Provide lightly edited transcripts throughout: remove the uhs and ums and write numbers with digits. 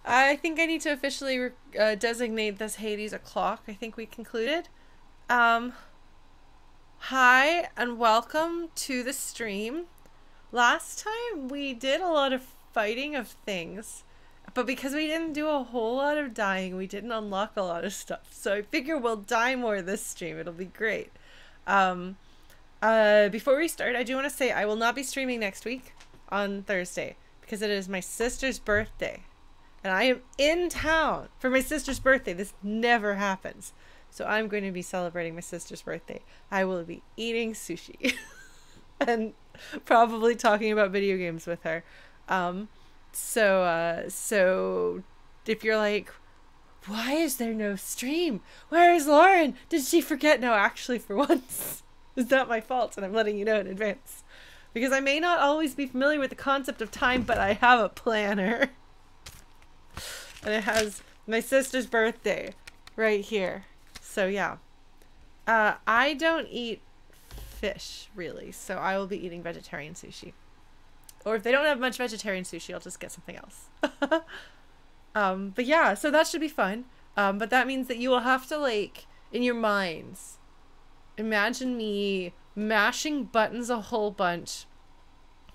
I think I need to officially designate this Hades a clock. I think we concluded. Um, Hi and welcome to the stream. Last time we did a lot of fighting of things, but because we didn't do a whole lot of dying, we didn't unlock a lot of stuff. So I figure we'll die more this stream. It'll be great. Um, Before we start, I do want to say I will not be streaming next week on Thursday because it is my sister's birthday. And I am in town for my sister's birthday. This never happens. So I'm going to be celebrating my sister's birthday. I will be eating sushi and probably talking about video games with her. So if you're like, why is there no stream? Where is Lauren? Did she forget? No, actually, for once, it's not my fault, and I'm letting you know in advance. Because I may not always be familiar with the concept of time, but I have a planner. And it has my sister's birthday right here. So yeah. I don't eat fish, really. So I will be eating vegetarian sushi. Or if they don't have much vegetarian sushi, I'll just get something else. But yeah, so that should be fun. But that means that you will have to, like, in your minds, imagine me mashing buttons a whole bunch,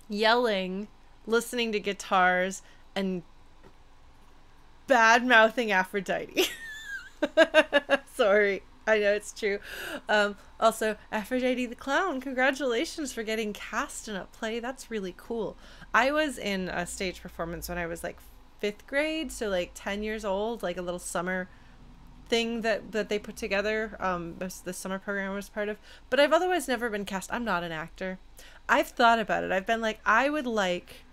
yelling, listening to guitars, and bad-mouthing Aphrodite. Sorry, I know it's true. Also, Aphrodite the Clown, congratulations for getting cast in a play. That's really cool. I was in a stage performance when I was like 5th grade, so like 10 years old, like a little summer thing that they put together, the summer program I was part of. But I've otherwise never been cast. I'm not an actor. I've thought about it. I've been like, I would like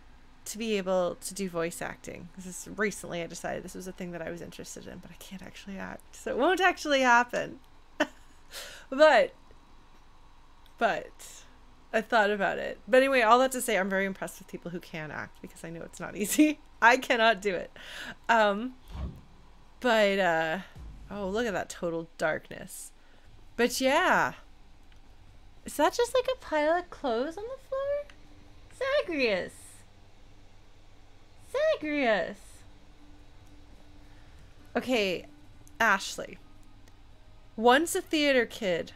to be able to do voice acting. This is recently I decided this was a thing that I was interested in, but I can't actually act, so it won't actually happen. but I thought about it. But anyway, all that to say, I'm very impressed with people who can act because I know it's not easy. I cannot do it. Oh, look at that total darkness. But yeah, is that just like a pile of clothes on the floor? Zagreus. Zagreus. Okay, Ashley. Once a theater kid,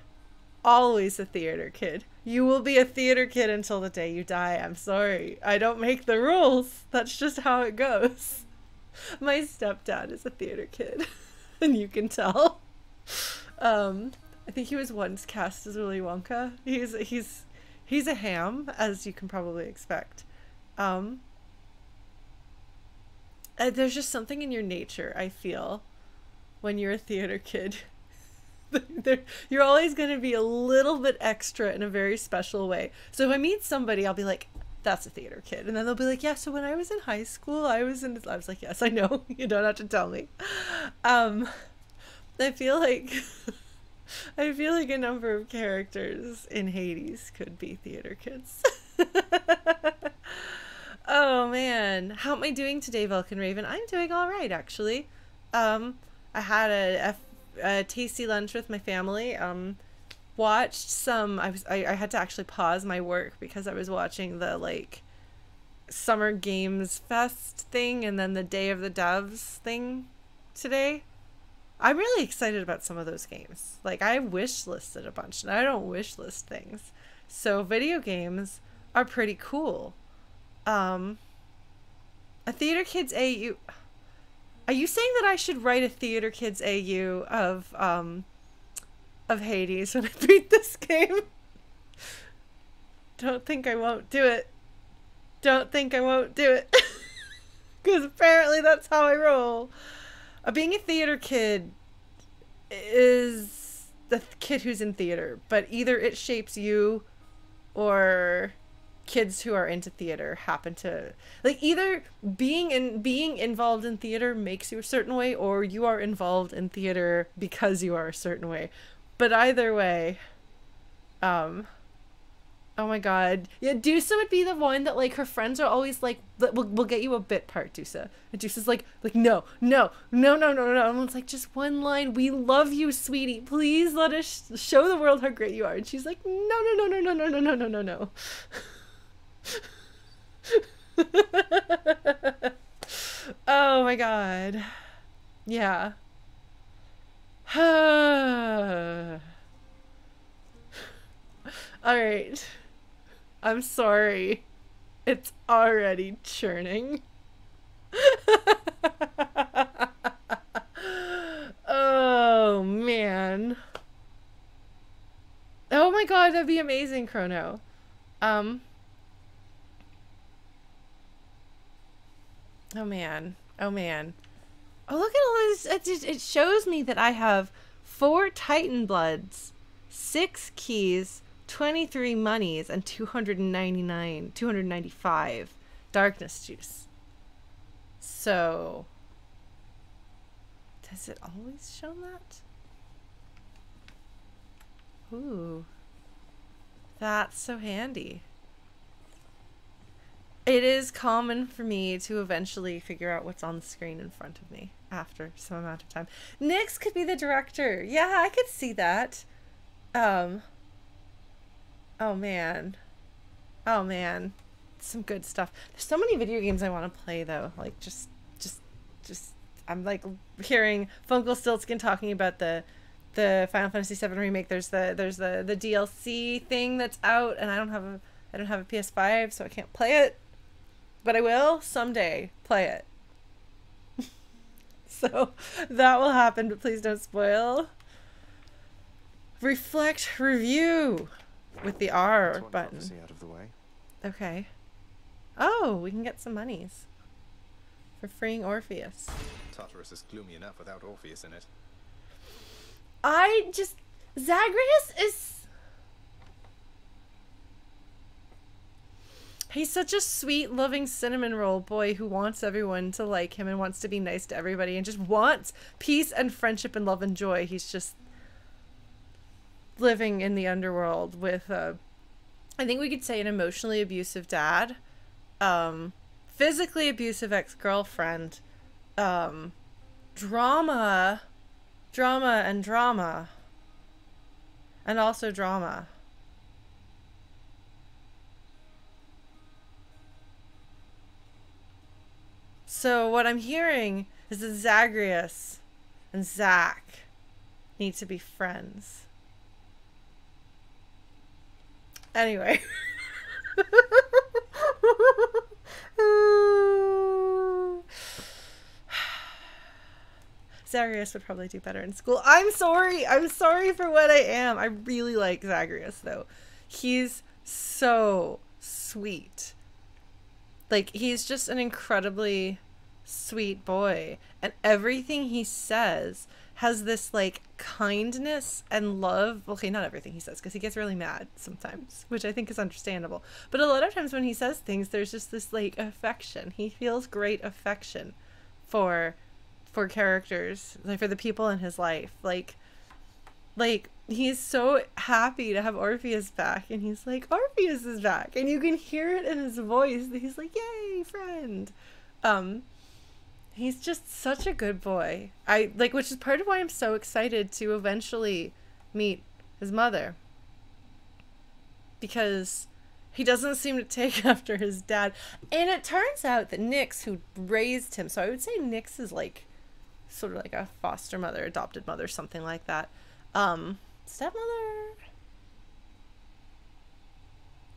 always a theater kid. You will be a theater kid until the day you die. I'm sorry. I don't make the rules. That's just how it goes. My stepdad is a theater kid, and you can tell. I think he was once cast as Willy Wonka. He's a ham, as you can probably expect. There's just something in your nature, I feel, when you're a theater kid. You're always going to be a little bit extra in a very special way. So if I meet somebody, I'll be like, that's a theater kid. And then they'll be like, yeah, so when I was in high school, I was like, yes, I know. You don't have to tell me. I feel like a number of characters in Hades could be theater kids. Oh man, how am I doing today, Vulcan Raven? I'm doing all right, actually. I had a tasty lunch with my family. Watched some. I had to actually pause my work because I was watching the like Summer Games Fest thing and then the Day of the Doves thing today. I'm really excited about some of those games. Like, I wish listed a bunch, and I don't wish list things. So video games are pretty cool. A Theater Kids AU. Are you saying that I should write a Theater Kids AU of Hades when I beat this game? Don't think I won't do it. Don't think I won't do it. Because apparently that's how I roll. Being a theater kid is the kid who's in theater, but either it shapes you or kids who are into theater happen to, like, either being involved in theater makes you a certain way, or you are involved in theater because you are a certain way. But either way, oh my god. Yeah, Dusa would be the one that, like, her friends are always like, we'll get you a bit part, Dusa. And Dusa's like, no. And it's like, just one line. We love you, sweetie. Please let us show the world how great you are. And she's like, no. Oh my god. Yeah. Alright. I'm sorry. It's already churning. Oh man. Oh my god, that'd be amazing, Chrono. Um oh man. Oh man. Oh, look at all this. It shows me that I have 4 Titan Bloods, 6 keys, 23 monies, and 295 darkness juice. So, does it always show that? Ooh, that's so handy. It is common for me to eventually figure out what's on the screen in front of me after some amount of time. Nyx could be the director. Yeah, I could see that. Oh man. Oh man. Some good stuff. There's so many video games I want to play though. Like just I'm like hearing Funkelstillskin talking about the Final Fantasy VII remake. There's the DLC thing that's out, and I don't have a PS5, so I can't play it. But I will someday play it. So that will happen, but please don't spoil. Reflect review with the R button. Out of the way. Okay. Oh, we can get some monies for freeing Orpheus. Tartarus is gloomy enough without Orpheus in it. Zagreus is... He's such a sweet, loving cinnamon roll boy who wants everyone to like him and wants to be nice to everybody and just wants peace and friendship and love and joy. He's just living in the underworld with, I think we could say, an emotionally abusive dad, physically abusive ex-girlfriend, drama, and also drama. So what I'm hearing is that Zagreus and Zack need to be friends. Anyway. Zagreus would probably do better in school. I'm sorry. I'm sorry for what I am. I really like Zagreus, though. He's so sweet. Like, he's just an incredibly sweet boy. And everything he says has this, like, kindness and love. Okay, not everything he says, because he gets really mad sometimes, which I think is understandable. But a lot of times when he says things, there's just this, like, affection. He feels great affection for characters, like, for the people in his life. Like, he's so happy to have Orpheus back, and he's like, Orpheus is back, and you can hear it in his voice. He's like, yay, friend. He's just such a good boy. Which is part of why I'm so excited to eventually meet his mother, because he doesn't seem to take after his dad. And it turns out that Nyx, who raised him, so I would say Nyx is like sort of like a foster mother, adopted mother, something like that. Stepmother?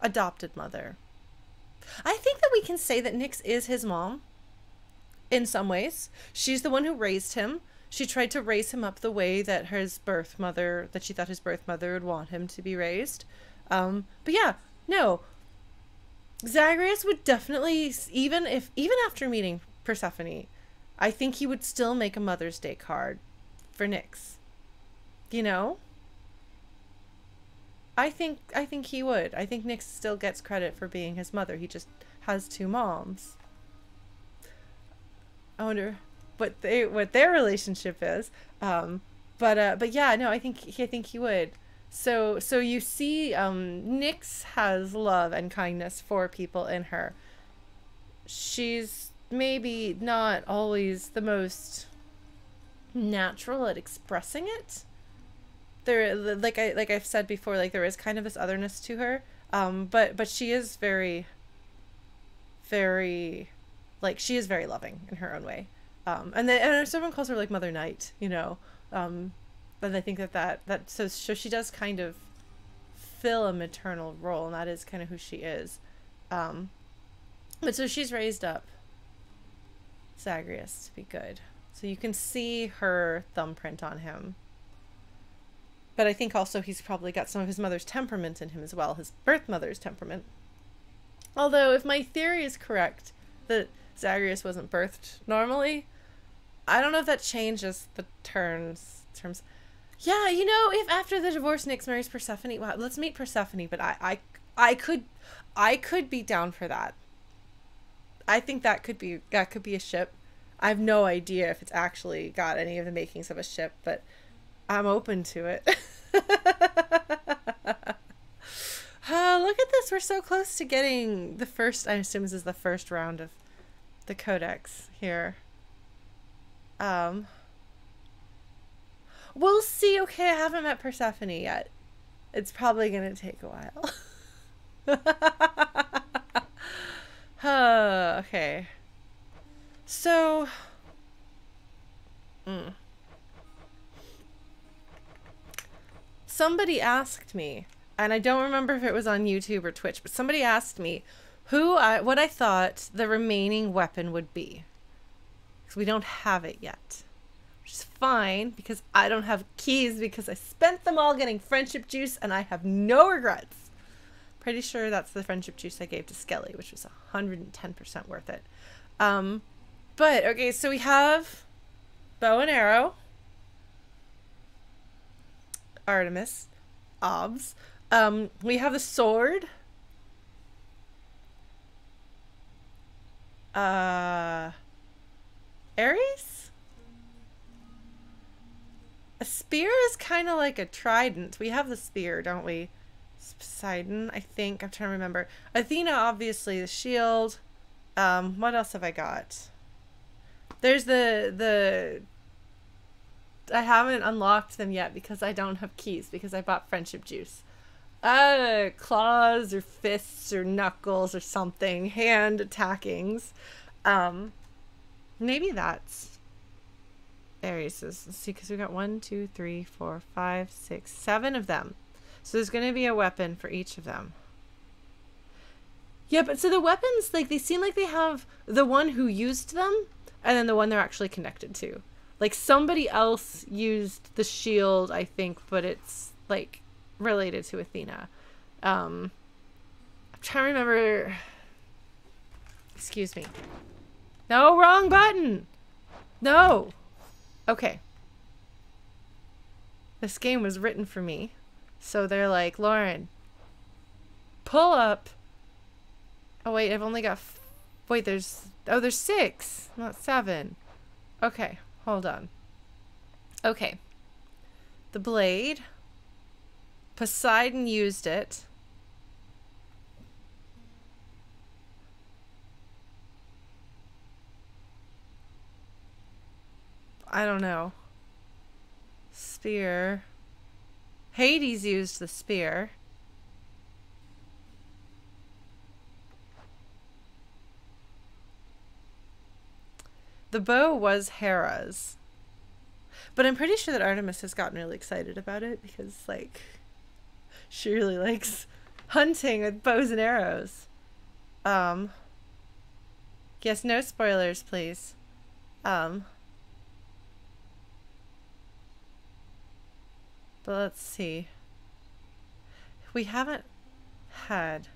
Adopted mother. I think that we can say that Nyx is his mom in some ways. She's the one who raised him. She tried to raise him up the way that she thought his birth mother would want him to be raised. But yeah, no. Zagreus would definitely, even after meeting Persephone, I think he would still make a Mother's Day card for Nyx. You know? I think he would. I think Nyx still gets credit for being his mother. He just has 2 moms. I wonder what their relationship is. But yeah, no, I think he would. So you see, Nyx has love and kindness for people in her. She's maybe not always the most natural at expressing it. There, like I've said before, like, there is kind of this otherness to her. But she is very, very Like, she is very loving in her own way. And someone calls her like Mother Night, you know. But I think so she does kind of fill a maternal role, and that is kind of who she is. But so she's raised up Zagreus to be good. So you can see her thumbprint on him. But I think also he's probably got some of his mother's temperament in him as well, his birth mother's temperament. Although, if my theory is correct, that Zagreus wasn't birthed normally, I don't know if that changes the terms. Yeah, you know, if after the divorce Nyx marries Persephone, wow, let's meet Persephone, but I could be down for that. I think that could be a ship. I have no idea if it's actually got any of the makings of a ship, but I'm open to it. Look at this. We're so close to getting the first, I assume this is the first round of the Codex here. We'll see. Okay, I haven't met Persephone yet. It's probably going to take a while. Okay. So, somebody asked me, and I don't remember if it was on YouTube or Twitch, but somebody asked me what I thought the remaining weapon would be. Because we don't have it yet. Which is fine, because I don't have keys, because I spent them all getting friendship juice, and I have no regrets. Pretty sure that's the friendship juice I gave to Skelly, which was 110% worth it. But, okay, so we have bow and arrow. Artemis. Obs. We have the sword. Ares? A spear is kind of like a trident. We have the spear, don't we? Poseidon, I think. I'm trying to remember. Athena, obviously, the shield. What else have I got? There's the I haven't unlocked them yet because I don't have keys, because I bought friendship juice. Claws or fists or knuckles or something. Hand attackings. Maybe that's Ares. Let's see, because we got 1, 2, 3, 4, 5, 6, 7 of them. So there's going to be a weapon for each of them. Yeah, but so the weapons, like, they seem like they have the one who used them and then the one they're actually connected to. Like, somebody else used the shield, I think, but it's, like, related to Athena. I'm trying to remember. Excuse me. No, wrong button. No. Okay. This game was written for me. So they're like, Lauren, pull up. Oh, wait, I've only got... Wait, there's 6, not 7. Okay, hold on. Okay. The blade. Poseidon used it. I don't know. Spear. Hades used the spear. The bow was Hera's. But I'm pretty sure that Artemis has gotten really excited about it because, like, she really likes hunting with bows and arrows. Yes, no spoilers, please. But let's see. We haven't had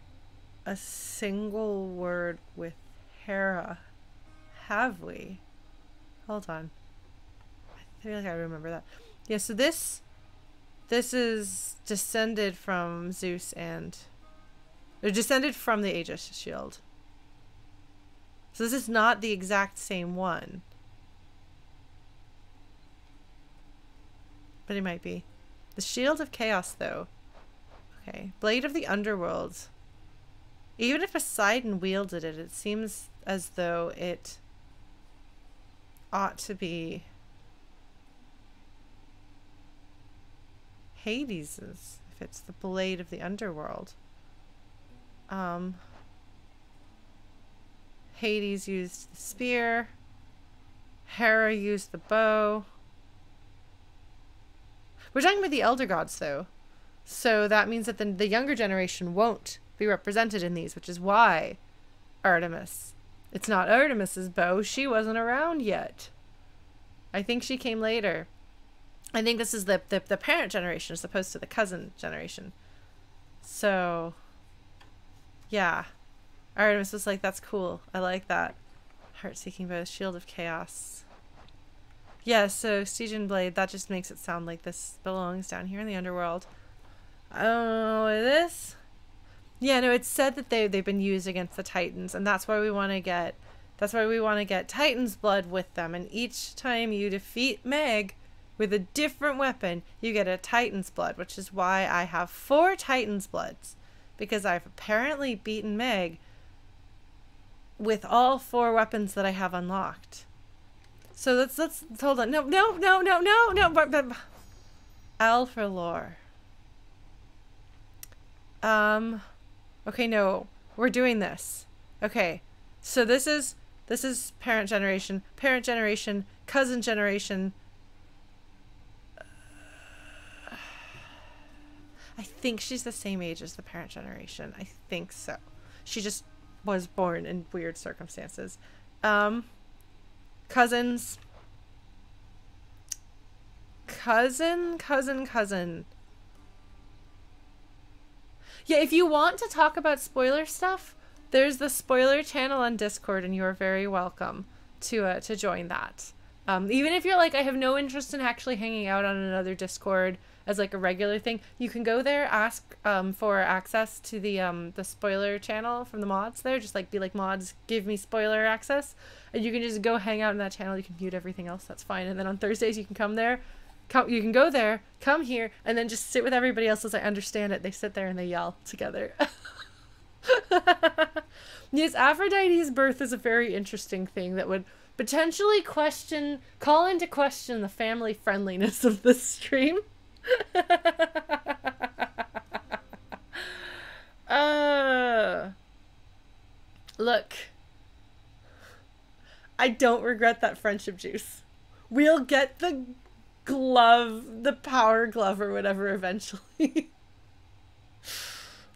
a single word with Hera, have we? Hold on. I feel like I remember that. Yeah, so this is descended from Zeus and... They're descended from the Aegis shield. So this is not the exact same one. But it might be. The Shield of Chaos, though. Okay. Blade of the Underworld. Even if Poseidon wielded it, it seems as though it ought to be Hades's, if it's the Blade of the Underworld. Hades used the spear. Hera used the bow. We're talking about the elder gods, though. So that means that the younger generation won't be represented in these, which is why Artemis. It's not Artemis's bow. She wasn't around yet. I think she came later. I think this is the parent generation as opposed to the cousin generation. So, yeah. Artemis was like, that's cool. I like that. Heart-seeking bow, shield of chaos. Yeah, so Stygian blade, that just makes it sound like this belongs down here in the underworld. I don't know what it is. Yeah, no, it's said that they've been used against the Titans, and that's why we want to get Titan's blood with them. And each time you defeat Meg with a different weapon, you get a Titan's blood, which is why I have 4 Titan's bloods, because I've apparently beaten Meg with all 4 weapons that I have unlocked. So let's hold on. No. But L for lore. Okay, no. We're doing this. Okay. So this is parent generation, cousin generation. I think she's the same age as the parent generation. I think so. She just was born in weird circumstances. Cousins. Cousin. Yeah, if you want to talk about spoiler stuff, there's the spoiler channel on Discord, and you are very welcome to join that. Even if you're like, I have no interest in actually hanging out on another Discord as like a regular thing, you can go there, ask for access to the spoiler channel from the mods there. Just like be like, mods, give me spoiler access, and you can just go hang out in that channel. You can mute everything else, that's fine. And then on Thursdays you can come there. You can go there, come here, and then just sit with everybody else as I understand it. They sit there and they yell together. Yes, Aphrodite's birth is a very interesting thing that would potentially call into question the family friendliness of this stream. Look, I don't regret that friendship juice. We'll get the glove, the power glove or whatever eventually.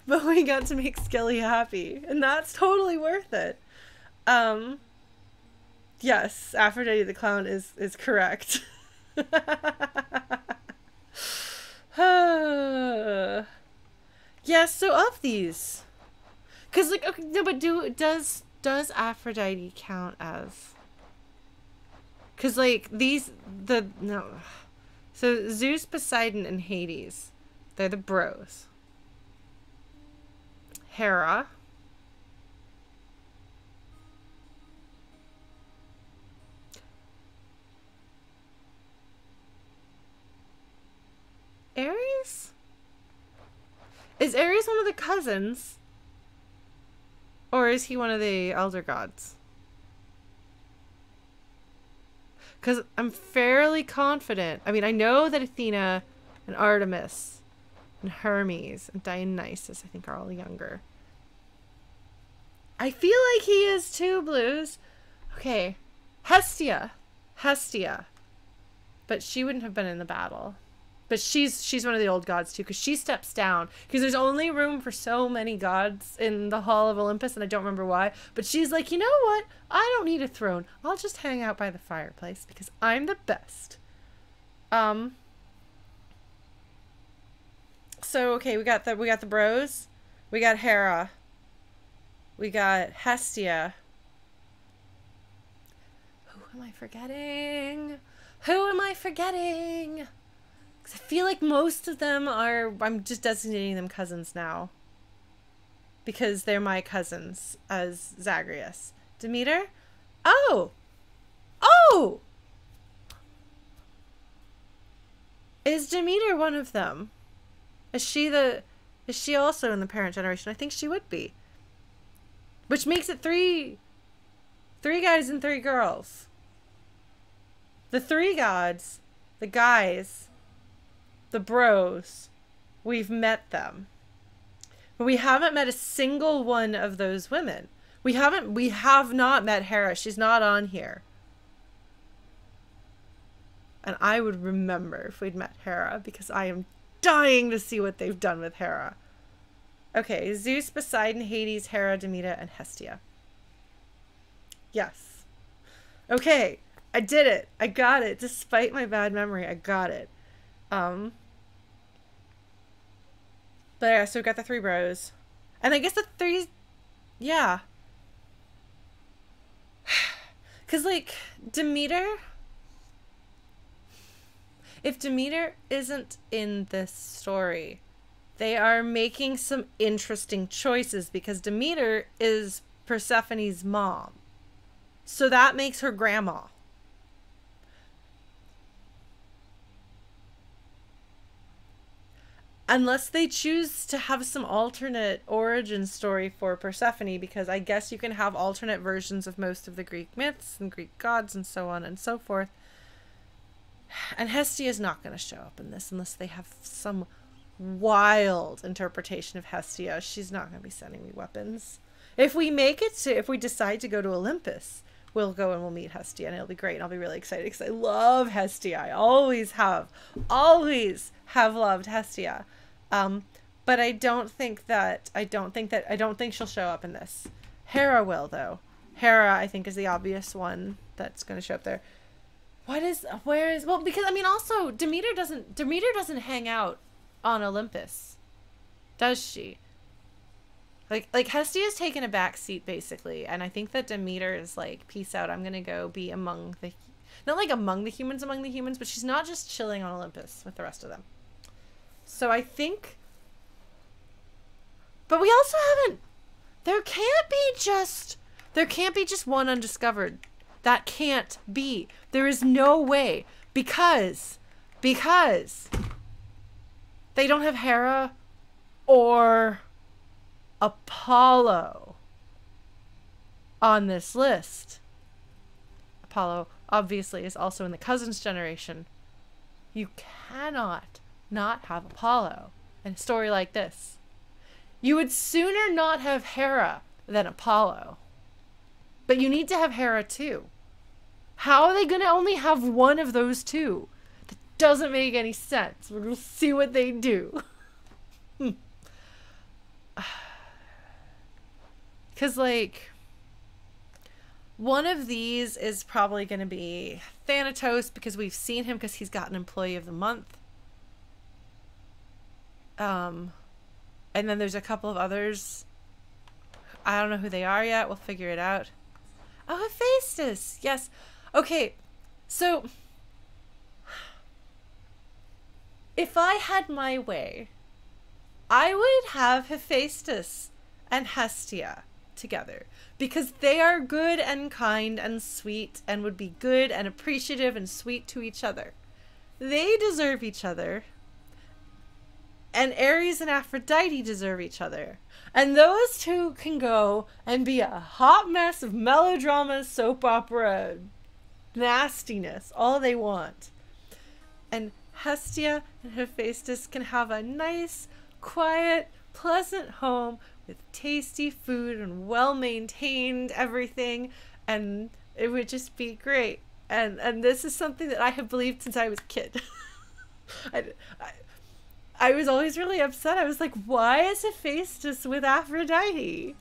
But we got to make Skelly happy, and that's totally worth it. Yes, Aphrodite the clown is correct. Yeah, so of these, because like, okay, no, but does Aphrodite count as? Because like so Zeus, Poseidon, and Hades, they're the bros. Hera. Ares? Is Ares one of the cousins? Or is he one of the elder gods? Because I'm fairly confident. I mean, I know that Athena and Artemis and Hermes and Dionysus, I think, are all younger. I feel like he is too, Blues. Okay. Hestia. But she wouldn't have been in the battle. But she's one of the old gods too, because she steps down. Because there's only room for so many gods in the Hall of Olympus, and I don't remember why. But she's like, you know what? I don't need a throne. I'll just hang out by the fireplace because I'm the best. So okay, we got the bros. We got Hera. We got Hestia. Who am I forgetting? I feel like most of them are, I'm just designating them cousins now. Because they're my cousins as Zagreus. Demeter? Oh! Is Demeter one of them? Is she also in the parent generation? I think she would be. Which makes it three guys and 3 girls. The 3 gods, the guys, the bros, we've met them. But we haven't met a single one of those women. We have not met Hera. She's not on here. And I would remember if we'd met Hera, because I am dying to see what they've done with Hera. Okay, Zeus, Poseidon, Hades, Hera, Demeter, and Hestia. Yes. Okay, I did it. I got it. Despite my bad memory, I got it. But yeah, so we've got the 3 bros. And I guess the 3... Yeah. Because, like, Demeter... If Demeter isn't in this story, they are making some interesting choices, because Demeter is Persephone's mom. So that makes her grandma. Unless they choose to have some alternate origin story for Persephone, because I guess you can have alternate versions of most of the Greek myths and Greek gods and so on and so forth. And Hestia is not going to show up in this unless they have some wild interpretation of Hestia. She's not going to be sending me weapons. If we decide to go to Olympus, we'll go and we'll meet Hestia, and it'll be great. And I'll be really excited because I love Hestia. I always have loved Hestia. But I don't think she'll show up in this. Hera will, though. Hera, I think, is the obvious one that's going to show up there. Well, because, I mean, also, Demeter doesn't hang out on Olympus, does she? Like Hestia's taken a back seat, basically, and I think that Demeter is like, peace out, I'm gonna go be among the humans, but she's not just chilling on Olympus with the rest of them. So I think, but we also haven't, there can't be just one undiscovered. That can't be. There is no way, because they don't have Hera or Apollo on this list. Apollo obviously is also in the Cousins generation. You cannot not have Apollo in a story like this. You would sooner not have Hera than Apollo. But you need to have Hera too. How are they going to only have one of those two? That doesn't make any sense. We're going to see what they do. Because, like, one of these is probably going to be Thanatos, because we've seen him, because he's got an Employee of the Month. And then there's a couple of others. I don't know who they are yet. We'll figure it out. Oh, Hephaestus. Yes. Okay. So, if I had my way, I would have Hephaestus and Hestia together, because they are good and kind and sweet and would be good and appreciative and sweet to each other. They deserve each other. And Ares and Aphrodite deserve each other. And those two can go and be a hot mess of melodrama, soap opera, nastiness, all they want. And Hestia and Hephaestus can have a nice, quiet, pleasant home with tasty food and well-maintained everything. And it would just be great. And this is something that I have believed since I was a kid. I was always really upset. I was like, why is Hephaestus with Aphrodite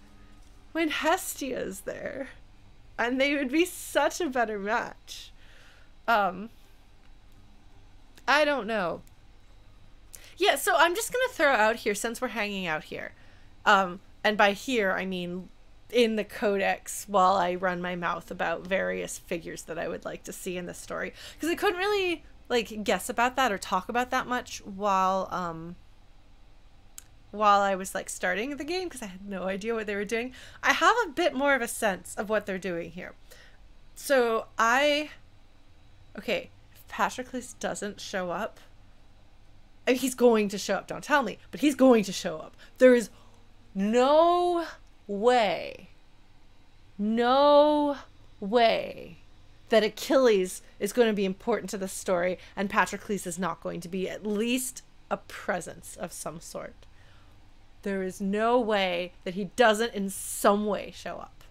when Hestia's there? And they would be such a better match. I don't know. Yeah, so I'm just going to throw out here, since we're hanging out here. And by here, I mean in the codex, while I run my mouth about various figures that I would like to see in this story. Because I couldn't really like guess about that or talk about that much while I was like starting the game, because I had no idea what they were doing. I have a bit more of a sense of what they're doing here. So if Patroclus doesn't show up, I mean, he's going to show up, don't tell me, but he's going to show up. There is no way that Achilles is going to be important to the story and Patroclus is not going to be at least a presence of some sort. There is no way that he doesn't in some way show up.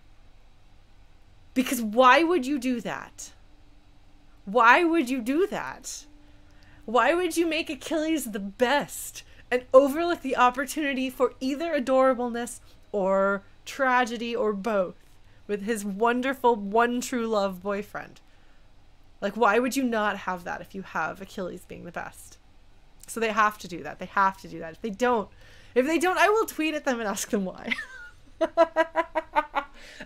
Because why would you do that? Why would you do that? Why would you make Achilles the best and overlook the opportunity for either adorableness or tragedy or both with his wonderful one true love boyfriend? Like, why would you not have that if you have Achilles being the best? So they have to do that. They have to do that. If they don't, I will tweet at them and ask them why.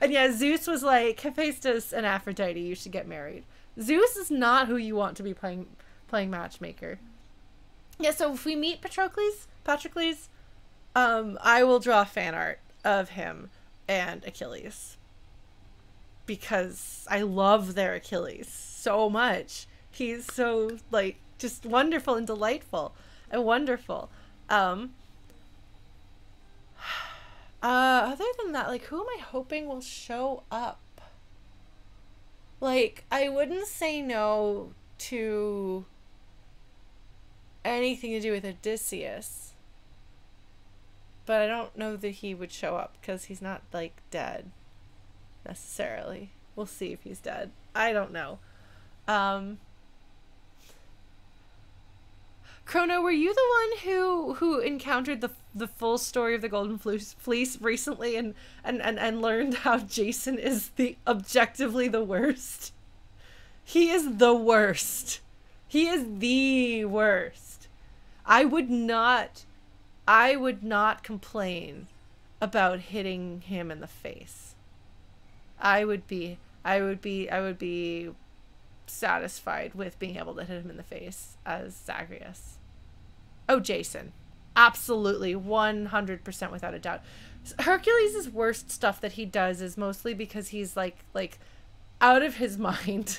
And yeah, Zeus was like, Hephaestus and Aphrodite, you should get married. Zeus is not who you want to be playing matchmaker. Yeah, so if we meet Patroclus, I will draw fan art of him and Achilles. Because I love their Achilles so much. He's so, like, just wonderful and delightful and wonderful. Other than that, like, who am I hoping will show up? Like, I wouldn't say no to anything to do with Odysseus. But I don't know that he would show up because he's not, like, dead. Necessarily. We'll see if he's dead. I don't know. Chrono, were you the one who encountered the full story of the Golden Fleece recently and learned how Jason is objectively the worst? He is the worst. He is the worst. I would not complain about hitting him in the face. I would be satisfied with being able to hit him in the face as Zagreus. Oh, Jason. Absolutely. 100% without a doubt. Hercules' worst stuff that he does is mostly because he's like out of his mind.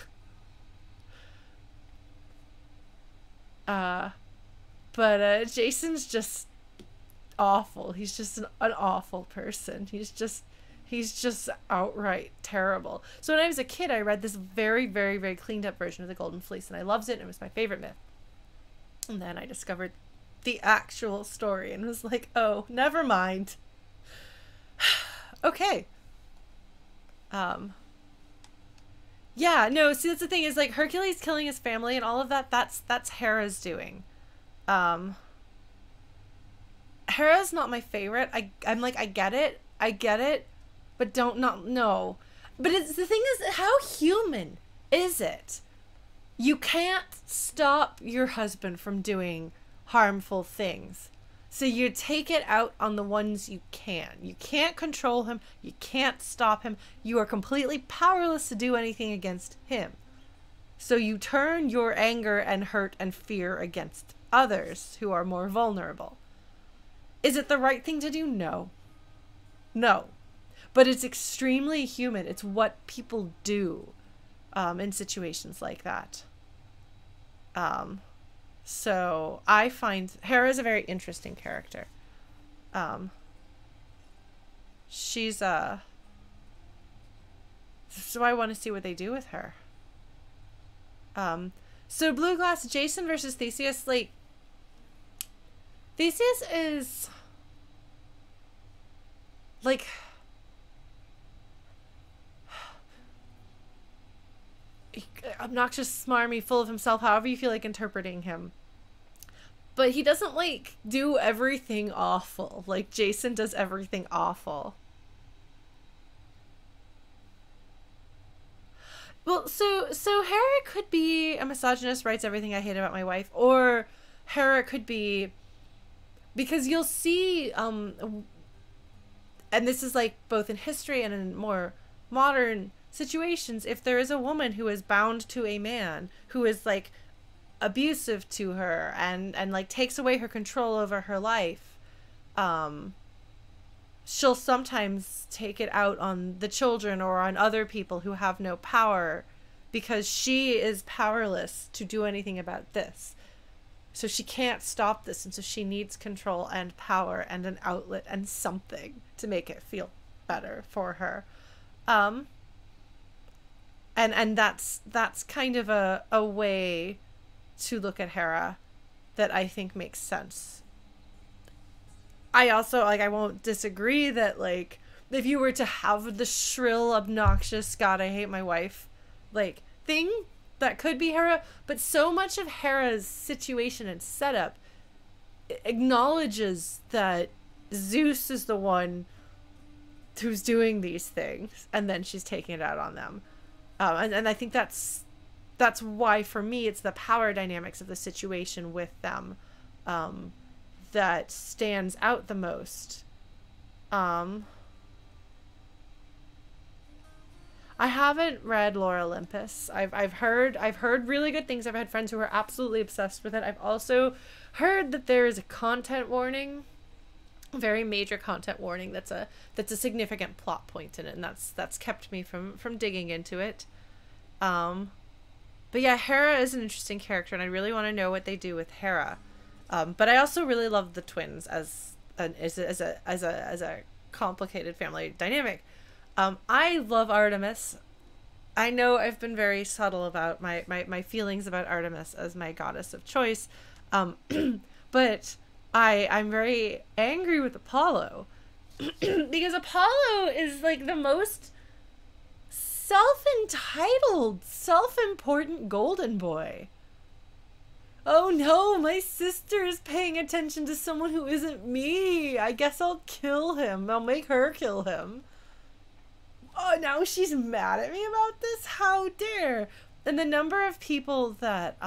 But Jason's just awful. He's just an awful person. He's just outright terrible. So when I was a kid, I read this very, very, very cleaned up version of the Golden Fleece, and I loved it, and it was my favorite myth. And then I discovered the actual story and was like, oh, never mind. Okay. Yeah, no, see, that's the thing is, like, Hercules killing his family and all of that, that's Hera's doing. Hera's not my favorite. I'm like, I get it, but no. But the thing is, how human is it? You can't stop your husband from doing harmful things. So you take it out on the ones you can. You can't control him. You can't stop him. You are completely powerless to do anything against him. So you turn your anger and hurt and fear against others who are more vulnerable. Is it the right thing to do? No. No. But it's extremely human. It's what people do in situations like that. So I find Hera is a very interesting character. She's so I want to see what they do with her. So Blue Glass, Jason versus Theseus, like, Theseus is like, obnoxious, smarmy, full of himself, however you feel like interpreting him. But he doesn't, like, do everything awful. Like, Jason does everything awful. Well, so Hera could be a misogynist, writes everything I hate about my wife, or Hera could be, because you'll see, and this is, like, both in history and in more modern situations, if there is a woman who is bound to a man who is, like, abusive to her and like takes away her control over her life, she'll sometimes take it out on the children or on other people who have no power because she is powerless to do anything about this. So she can't stop this, and so she needs control and power and an outlet and something to make it feel better for her. And that's kind of a way to look at Hera that I think makes sense. I also, like, I won't disagree that, like, if you were to have the shrill, obnoxious God, I hate my wife, like, thing, that could be Hera. But so much of Hera's situation and setup acknowledges that Zeus is the one who's doing these things, and then she's taking it out on them. And I think that's why, for me, it's the power dynamics of the situation with them that stands out the most. I haven't read Lore Olympus. I've heard really good things. I've had friends who are absolutely obsessed with it. I've also heard that there is a content warning, a very major content warning that's a significant plot point in it, and that's kept me from digging into it. But yeah, Hera is an interesting character, and I really want to know what they do with Hera. But I also really love the twins as a complicated family dynamic. I love Artemis. I know I've been very subtle about my feelings about Artemis as my goddess of choice. But I'm very angry with Apollo because Apollo is like the most self-entitled, self-important golden boy. Oh no, my sister is paying attention to someone who isn't me. I guess I'll kill him. I'll make her kill him. Oh, now she's mad at me about this? How dare? And the number of people that,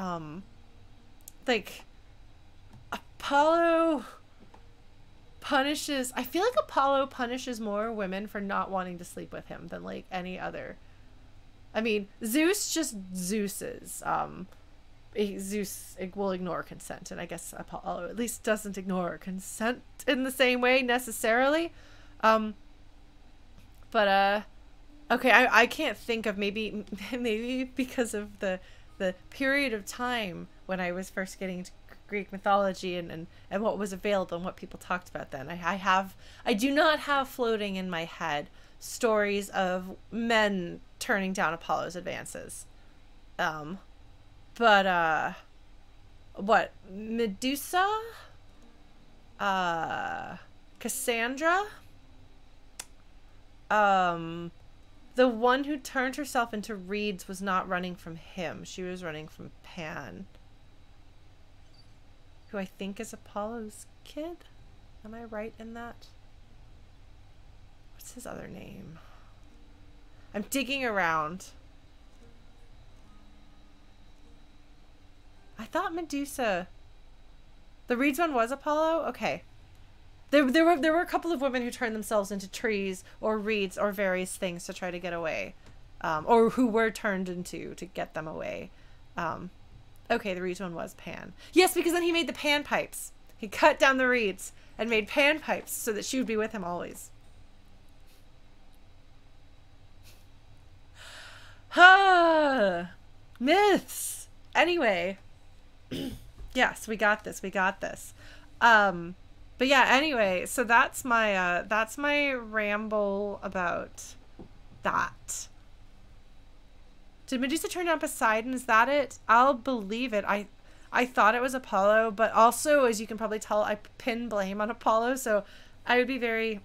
like, Apollo punishes... I feel like Apollo punishes more women for not wanting to sleep with him than, like, any other. I mean, Zeus just Zeus's. Zeus will ignore consent, and I guess Apollo at least doesn't ignore consent in the same way, necessarily. Okay, I can't think of, maybe because of the period of time when I was first getting into Greek mythology and what was available and what people talked about then. I do not have floating in my head stories of men turning down Apollo's advances. What? Medusa? Cassandra? The one who turned herself into reeds was not running from him. She was running from Pan, who I think is Apollo's kid. Am I right in that? What's his other name? I'm digging around. I thought Medusa... The reeds one was Apollo? Okay. There were a couple of women who turned themselves into trees or reeds or various things to try to get away, or who were turned into to get them away. Okay, the reeds one was Pan. Yes, because then he made the pan pipes. He cut down the reeds and made pan pipes so that she would be with him always. Myths. Anyway, yes, we got this. But yeah, anyway, so that's my ramble about that. Did Medusa turn down Poseidon? Is that it? I'll believe it. I thought it was Apollo, but also, as you can probably tell, I pin blame on Apollo, so I would be very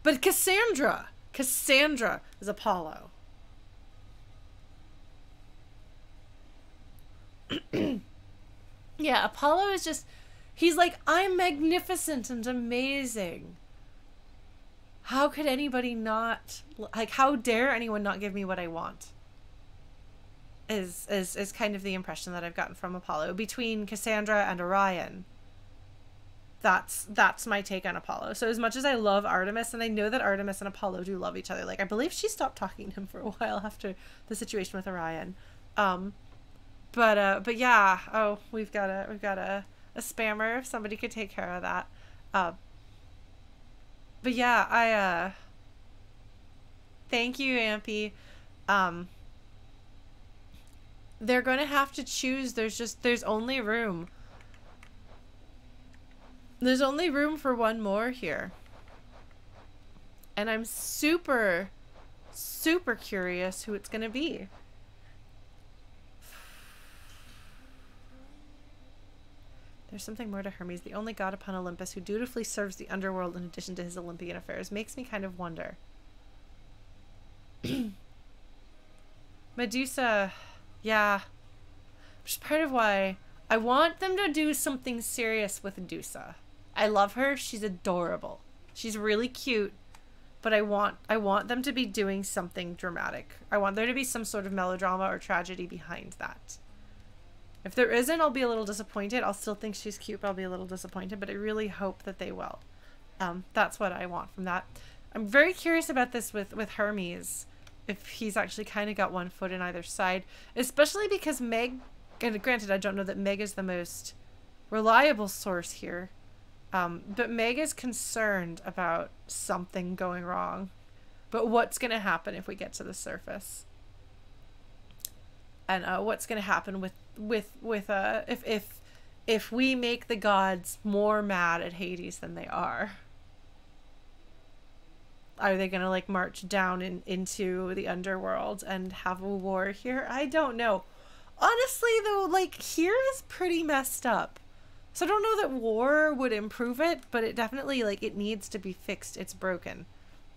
but Cassandra is Apollo. Yeah, Apollo is just, he's like, I'm magnificent and amazing. How could anybody not, like, how dare anyone not give me what I want? Is kind of the impression that I've gotten from Apollo. Between Cassandra and Orion, that's my take on Apollo. So as much as I love Artemis, and I know that Artemis and Apollo do love each other, like, I believe she stopped talking to him for a while after the situation with Orion. But yeah, oh, we've got a spammer, if somebody could take care of that. But yeah, thank you, Ampy. They're going to have to choose. There's only room. There's only room for one more here. And I'm super, super curious who it's going to be. There's something more to Hermes, the only god upon Olympus who dutifully serves the underworld in addition to his Olympian affairs. Makes me kind of wonder. Medusa, yeah. Which is part of why I want them to do something serious with Medusa. I love her. She's adorable. She's really cute. But I want them to be doing something dramatic. I want there to be some sort of melodrama or tragedy behind that. If there isn't, I'll be a little disappointed. I'll still think she's cute, but I'll be a little disappointed. But I really hope that they will. That's what I want from that. I'm very curious about this with Hermes. If he's actually kind of got one foot in either side. Especially because Meg, and granted I don't know that Meg is the most reliable source here. But Meg is concerned about something going wrong. But what's going to happen if we get to the surface? And what's going to happen if we make the gods more mad at Hades than they are? Are they going to like march down into the underworld and have a war here? I don't know. Honestly though, like here is pretty messed up. So I don't know that war would improve it, but it definitely, like, it needs to be fixed. It's broken.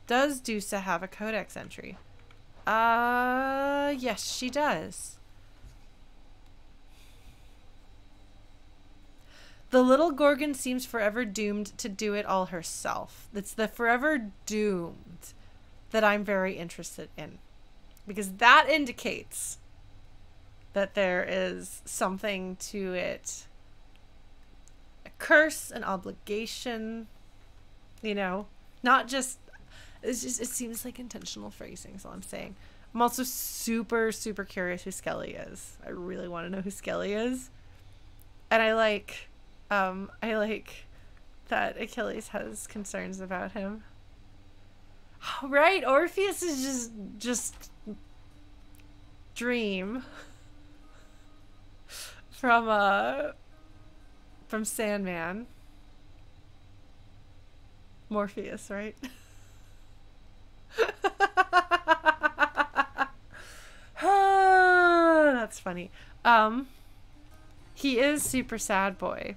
Does Dusa have a codex entry? Yes, she does. The little Gorgon seems forever doomed to do it all herself. It's the forever doomed that I'm very interested in. Because that indicates that there is something to it. Curse, an obligation, you know, not just, it seems like intentional phrasing is all I'm saying. I'm also super curious who Skelly is. I really want to know who Skelly is. And I like that Achilles has concerns about him. Right, Orpheus is just Dream from Sandman. Morpheus, right? That's funny. He is super sad boy.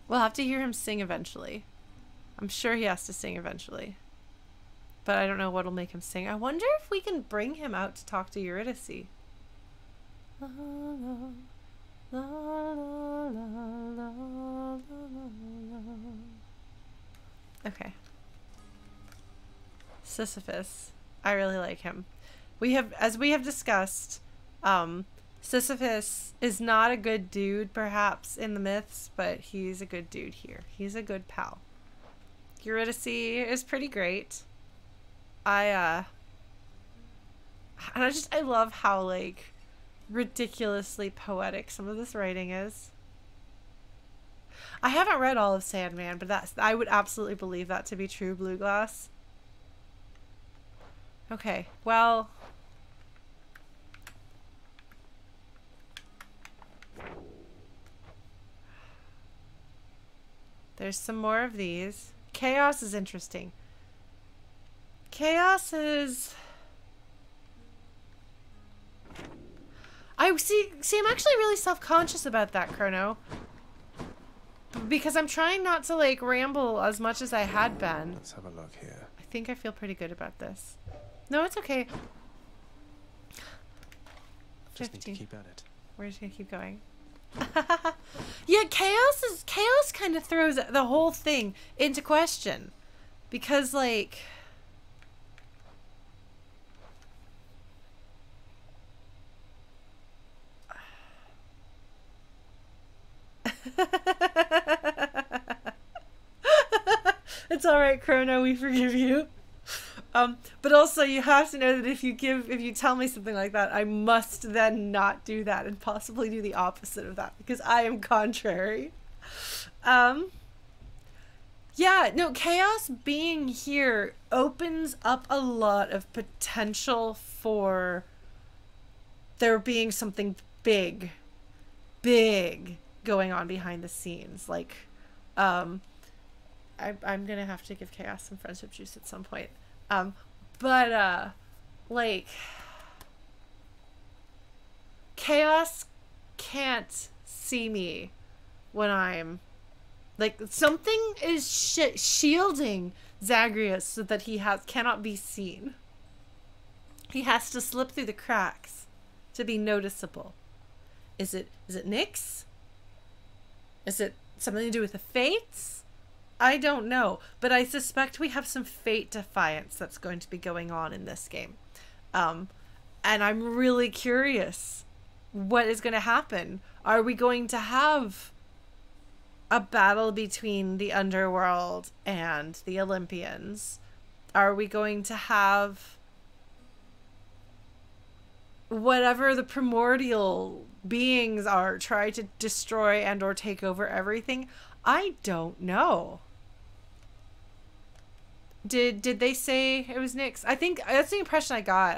We'll have to hear him sing eventually. I'm sure he has to sing eventually. But I don't know what'll make him sing. I wonder if we can bring him out to talk to Eurydice. La, la, la, la, la, la, la. Okay. Sisyphus. I really like him. As we have discussed, Sisyphus is not a good dude, perhaps, in the myths, but he's a good dude here. He's a good pal. Eurydice is pretty great. I love how, like, ridiculously poetic some of this writing is. I haven't read all of Sandman, but I would absolutely believe that to be true, Blue Glass. Okay, well... There's some more of these. Chaos is interesting. Chaos is... I'm actually really self-conscious about that, Chrono. Because I'm trying not to, like, ramble as much as I had been. Let's have a look here. I think I feel pretty good about this. No, it's okay. Just need to keep at it. We're just gonna keep going. Yeah, chaos kind of throws the whole thing into question. Because, like... It's alright, Chrono, we forgive you. But also you have to know that if you tell me something like that, I must then not do that and possibly do the opposite of that because I am contrary. Yeah, no, chaos being here opens up a lot of potential for there being something big going on behind the scenes. Like, I'm gonna have to give chaos some friendship juice at some point. Like, chaos can't see me when I'm like, something is shielding Zagreus so that he cannot be seen. He has to slip through the cracks to be noticeable. Is it Nyx? Is it something to do with the fates? I don't know, but I suspect we have some fate defiance that's going to be going on in this game. And I'm really curious what is going to happen. Are we going to have a battle between the underworld and the Olympians? Are we going to have whatever the primordial beings are try to destroy and or take over everything? I don't know. Did they say it was Nyx? I think that's the impression I got,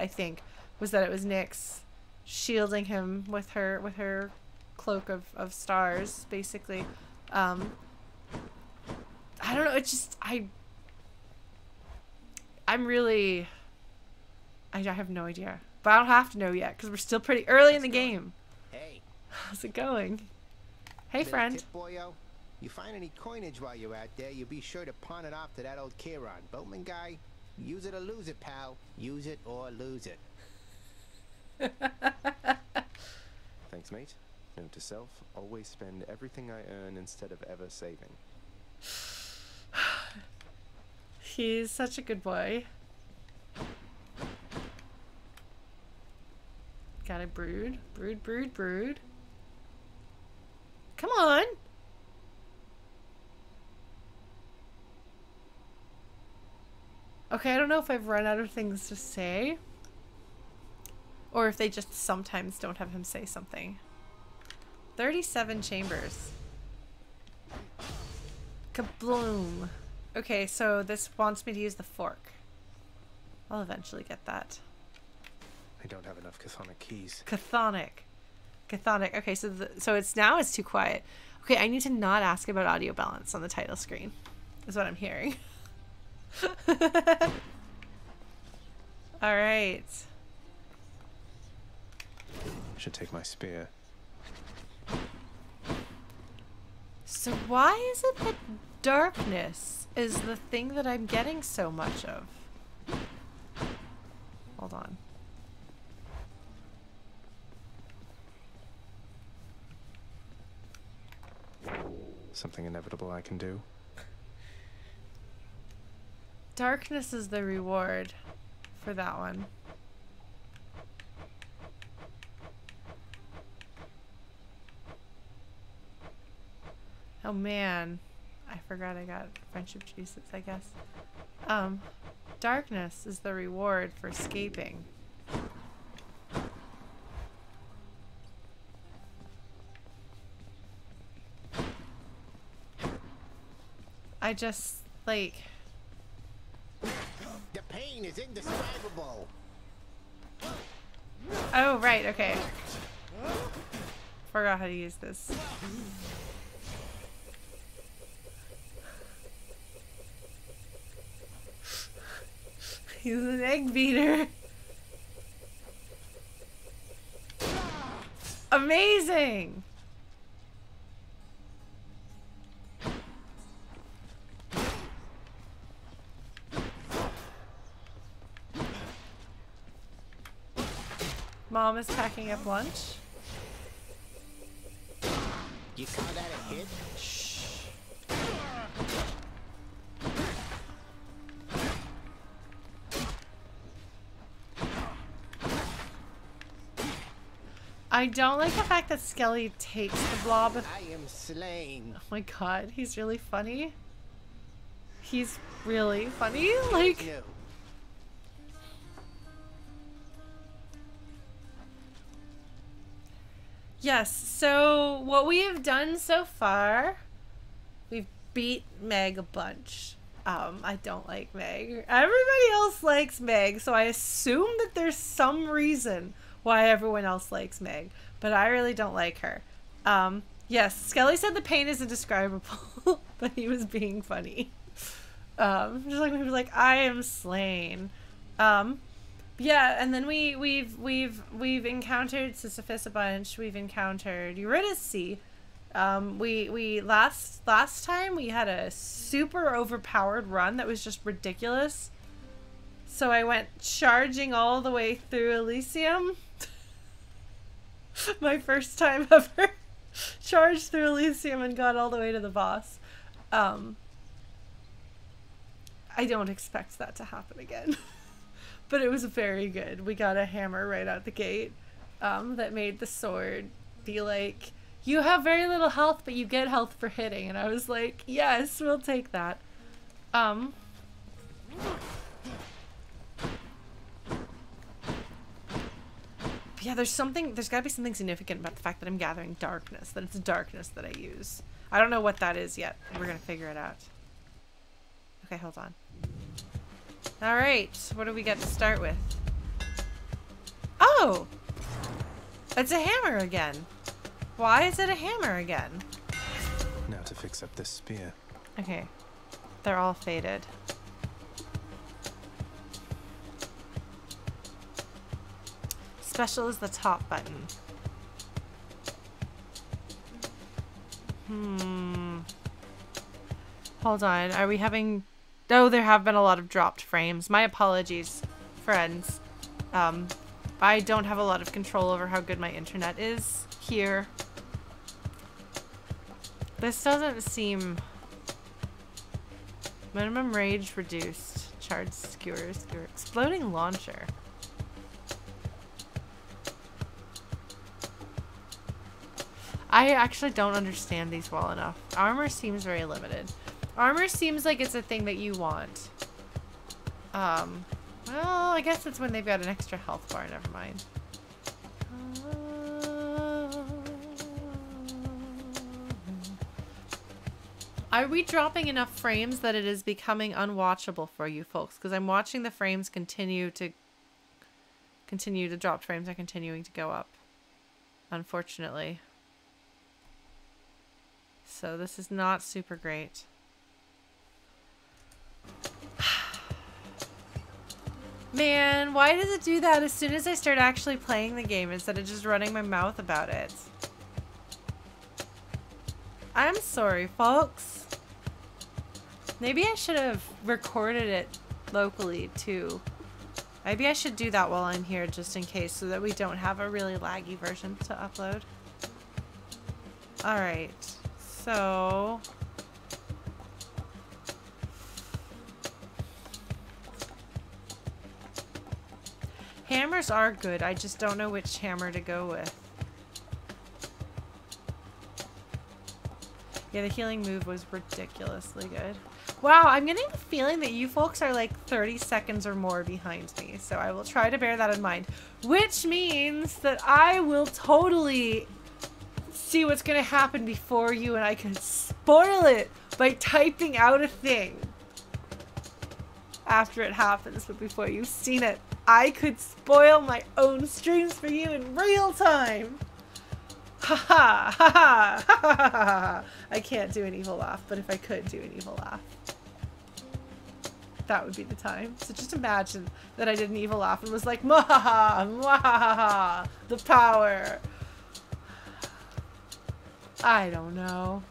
was that it was Nyx shielding him with her cloak of stars, basically. I don't know, it's just I have no idea. But I don't have to know yet because we're still pretty early in the game. Hey. How's it going? Hey, friend. Tip, boyo? You find any coinage while you're out there, you be sure to pawn it off to that old Kieran. Boatman guy, use it or lose it, pal. Use it or lose it. Thanks, mate. Note to self, always spend everything I earn instead of ever saving. He's such a good boy. Gotta brood. Brood. Come on! Okay, I don't know if I've run out of things to say. Or if they just sometimes don't have him say something. 37 chambers. Kabloom. Okay, so this wants me to use the fork. I'll eventually get that. I don't have enough chthonic keys. Chthonic. Okay, so it's too quiet. Okay, I need to not ask about audio balance on the title screen. Is what I'm hearing. All right. Should take my spear. So why is it that darkness is the thing that I'm getting so much of? Hold on. Something inevitable I can do. Darkness is the reward for that one. Oh man, I forgot I got friendship Jesus, I guess. Darkness is the reward for escaping. I just, like... The pain is indescribable. Oh, right, okay. Forgot how to use this. He's an egg beater. Amazing! Mom is packing up lunch. You call that a hit? Shh. I don't like the fact that Skelly takes the blob. I am slain. Oh my god, he's really funny. He's really funny. Like... No. Yes, so what we have done so far, we've beat Meg a bunch. I don't like Meg. Everybody else likes Meg, so I assume that there's some reason why everyone else likes Meg, but I really don't like her. Yes, Skelly said the pain is indescribable, but he was being funny. Just like when he was like, I am slain. Yeah, and then we've encountered Sisyphus a bunch. We've encountered Eurydice. We last time we had a super overpowered run that was just ridiculous. So I went charging all the way through Elysium. My first time ever. Charged through Elysium and got all the way to the boss. I don't expect that to happen again. But it was very good. We got a hammer right out the gate that made the sword be like, you have very little health, but you get health for hitting. And I was like, yes, we'll take that. Yeah, there's gotta be something significant about the fact that I'm gathering darkness, that it's darkness that I use. I don't know what that is yet. We're gonna figure it out. Okay, hold on. Alright, what do we get to start with? Oh! It's a hammer again. Why is it a hammer again? Now to fix up this spear. Okay. They're all faded. Special is the top button. Hold on. Are we having... Oh, there have been a lot of dropped frames. My apologies, friends. I don't have a lot of control over how good my internet is here. This doesn't seem... Minimum rage reduced. Charged skewers. Exploding launcher. I actually don't understand these well enough. Armor seems very limited. Armor seems like it's a thing that you want. Well, I guess it's when they've got an extra health bar. Never mind. Are we dropping enough frames that it is becoming unwatchable for you folks? Because I'm watching the frames continue. The dropped frames are continuing to go up. Unfortunately. So this is not super great. Man, why does it do that as soon as I start actually playing the game instead of just running my mouth about it? I'm sorry, folks. Maybe I should have recorded it locally too. Maybe I should do that while I'm here just in case so that we don't have a really laggy version to upload. Alright, so... Hammers are good, I just don't know which hammer to go with. Yeah, the healing move was ridiculously good. Wow, I'm getting the feeling that you folks are like 30 seconds or more behind me, so I will try to bear that in mind. Which means that I will totally see what's gonna happen before you and I can spoil it by typing out a thing after it happens, but before you've seen it. I could spoil my own streams for you in real time. Ha ha ha ha ha ha ha. I can't do an evil laugh, but if I could do an evil laugh, that would be the time. So just imagine that I did an evil laugh and was like, mwahaha, mwahaha, the power. I don't know.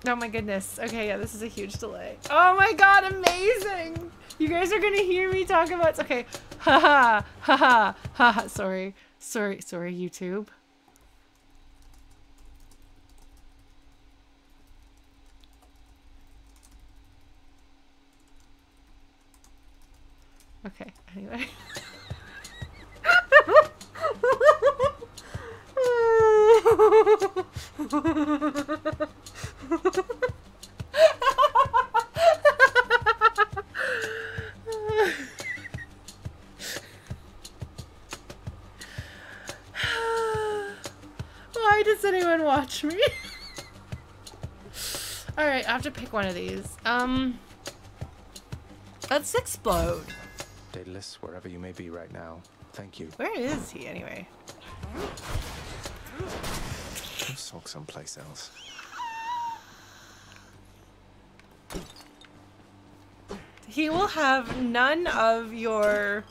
Oh my goodness. Okay, yeah, this is a huge delay. Oh my god, amazing! You guys are gonna hear me talk about... Okay. Haha, haha, haha. Sorry, YouTube. Okay, anyway. Why does anyone watch me? Alright, I have to pick one of these. Let's explode. Daedalus, wherever you may be right now, thank you. Where is he anyway? Go sulk someplace else. He will have none of your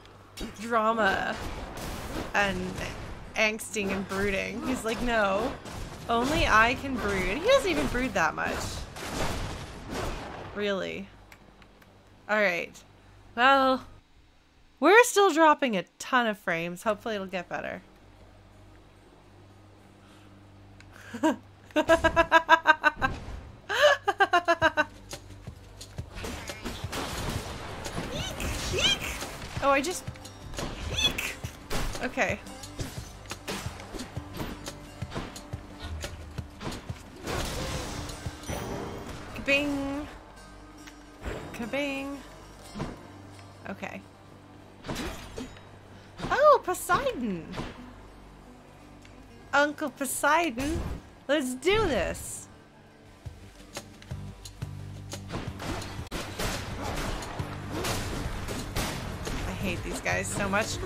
drama and angsting and brooding. He's like, no, only I can brood. He doesn't even brood that much. Really. Alright. Well, we're still dropping a ton of frames. Hopefully it'll get better. Eek! Oh, I just... Eek! Okay. Kabing! Kabing! Okay. Oh, Poseidon! Uncle Poseidon! Let's do this! I hate these guys so much.